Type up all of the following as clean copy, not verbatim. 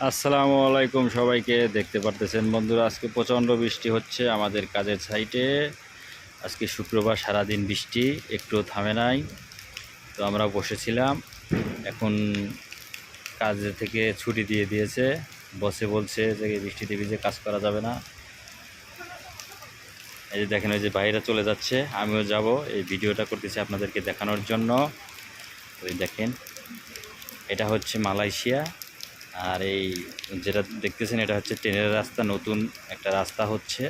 আসসালামু আলাইকুম সবাইকে। দেখতে পারতেছেন বন্ধুরা, আজকে প্রচণ্ড বৃষ্টি হচ্ছে আমাদের কাজের সাইটে। আজকে শুক্রবার, সারাদিন বৃষ্টি, একটু থামে নাই। তো আমরা বসেছিলাম, এখন কাজে থেকে ছুটি দিয়ে দিয়েছে। বসে বলছে যে এই বৃষ্টিতে ভিজে কাজ করা যাবে না। এই যে দেখেন, ওই যে বাইরে চলে যাচ্ছে, আমিও যাব। এই ভিডিওটা করতেছি আপনাদেরকে দেখানোর জন্য। ওই দেখেন, এটা হচ্ছে মালয়েশিয়া। আর এই যেটা দেখতেছেন এটা হচ্ছে ট্রেনের রাস্তা, নতুন একটা রাস্তা হচ্ছে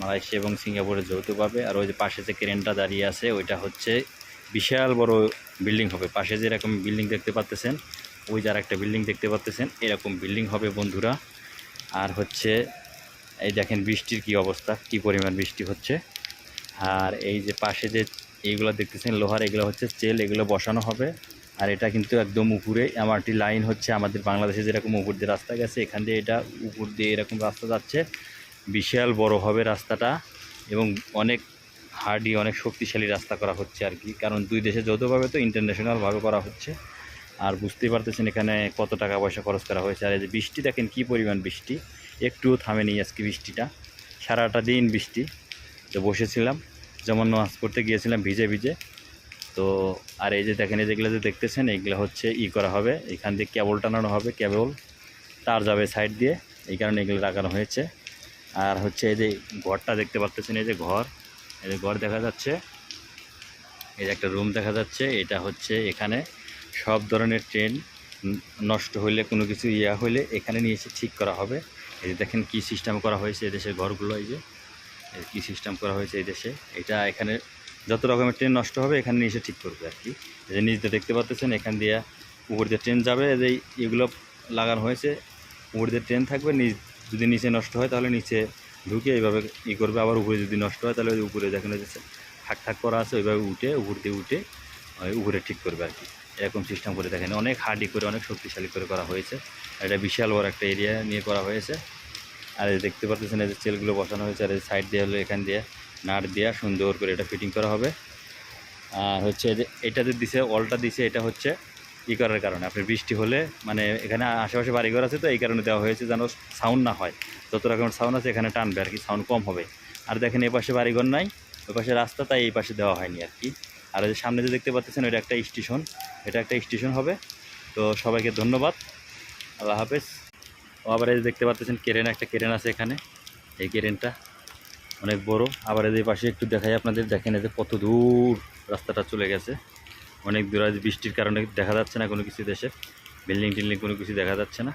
মালয়েশিয়া এবং সিঙ্গাপুরে যৌথভাবে। আর ওই যে পাশে যে ক্রেনটা দাঁড়িয়ে আছে ওইটা হচ্ছে বিশাল বড় বিল্ডিং হবে। পাশে যেরকম বিল্ডিং দেখতে পাচ্তেছেন, ওই যার একটা বিল্ডিং দেখতে পাচ্তেছেন, এরকম বিল্ডিং হবে বন্ধুরা। আর হচ্ছে এই দেখেন বৃষ্টির কি অবস্থা, কি পরিমাণ বৃষ্টি হচ্ছে। আর এই যে পাশে যে এইগুলো দেখতেছেন লোহার, এগুলো হচ্ছে চেল, এগুলো বসানো হবে। আর এটা কিন্তু একদম উপরে এমআরটি লাইন হচ্ছে, আমাদের বাংলাদেশে যেরকম উপর দিয়ে রাস্তা গেছে, এখান দিয়ে এটা উপর দিয়ে এরকম রাস্তা যাচ্ছে। বিশাল বড় হবে রাস্তাটা, এবং অনেক হার্ডি, অনেক শক্তিশালী রাস্তা করা হচ্ছে আর কি। কারণ দুই দেশে যৌথভাবে, তো ইন্টারন্যাশনালভাবে করা হচ্ছে। আর বুঝতেই পারতেছেন এখানে কত টাকা পয়সা খরচ করা হয়েছে। আর এই যে বৃষ্টি দেখেন, কি পরিমাণ বৃষ্টি, একটুও থামেনি আজকে বৃষ্টিটা, সারাটা দিন বৃষ্টি। তো বসেছিলাম, যেমন নামাজ পড়তে গিয়েছিলাম ভিজে ভিজে। তো আর এই যে দেখেন, এই যেগুলো যে দেখতেছেন, এইগুলো হচ্ছে করা হবে, এখান দিয়ে কেবল টানানো হবে, কেবল তার যাবে সাইড দিয়ে, এই কারণে এগুলো লাগানো হয়েছে। আর হচ্ছে এই যে ঘরটা দেখতে পাচ্ছেন, এই যে ঘর, এই যে ঘর দেখা যাচ্ছে, এই যে একটা রুম দেখা যাচ্ছে। এটা হচ্ছে এখানে সব ধরনের ট্রেন নষ্ট হইলে, কোনো কিছু হইলে এখানে নিয়ে এসে ঠিক করা হবে। এই যে দেখেন কী সিস্টেম করা হয়েছে এদেশের ঘরগুলো, এই যে কী সিস্টেম করা হয়েছে এই দেশে। এটা এখানে যত রকমের ট্রেন নষ্ট হবে এখানে নিয়ে এসে ঠিক করবে আর কি। এই যে নিচে দেখতে পাচ্ছেন, এখান দিয়ে উপর দিয়ে ট্রেন যাবে, এই এগুলো লাগানো হয়েছে। উপর দিয়ে ট্রেন থাকবে, যদি নিচে নষ্ট হয় তাহলে নিচে ঢুকে এইভাবে করবে। আবার উপরে যদি নষ্ট হয় তাহলে উপরে দেখেন যে থাক থাক করা আছে, ওইভাবে উঠে উপর দিয়ে উঠে উপরে ঠিক করবে আর কি। এরকম সিস্টেম করে দেখেন, অনেক হার্ডি করে, অনেক শক্তিশালী করে করা হয়েছে। আর এটা বিশাল বড় একটা এরিয়া নিয়ে করা হয়েছে। আর এই দেখতে পাচ্ছেন, এই যে চেলগুলো বসানো হয়েছে। আর এই সাইড দিয়ে হলো এখান দিয়ে নাট দেওয়া সুন্দর করে এটা ফিটিং করা হবে। আর হচ্ছে যে এটাতে দিছে, অলটা দিছে, এটা হচ্ছে করার কারণে আপনার বৃষ্টি হলে, মানে এখানে আশেপাশে বাড়িঘর আছে, তো এই কারণে দেওয়া হয়েছে যেন সাউন্ড না হয়। যত রকমের সাউন্ড আছে এখানে টানবে আর কি, সাউন্ড কম হবে। আর দেখেন এ পাশে বাড়িঘর নাই, ওই পাশে রাস্তা, তাই এই পাশে দেওয়া হয়নি আর কি। আর এই যে সামনে যে দেখতে পাচ্ছেন, ওইটা একটা স্টেশন, এটা একটা স্টেশন হবে। তো সবাইকে ধন্যবাদ, আল্লাহ হাফেজ। ও আবার এই যে দেখতে পাচ্ছেন ক্রেন, একটা ক্রেন আছে এখানে, এই ক্রেনটা অনেক বড়। আবার এদের পাশে একটু দেখাই আপনাদের, দেখেন এদের কত দূর রাস্তাটা চলে গেছে, অনেক দূর। আজ বৃষ্টির কারণে দেখা যাচ্ছে না কোনো কিছু, দেশের বিল্ডিং টিল্ডিং কোনো কিছু দেখা যাচ্ছে না।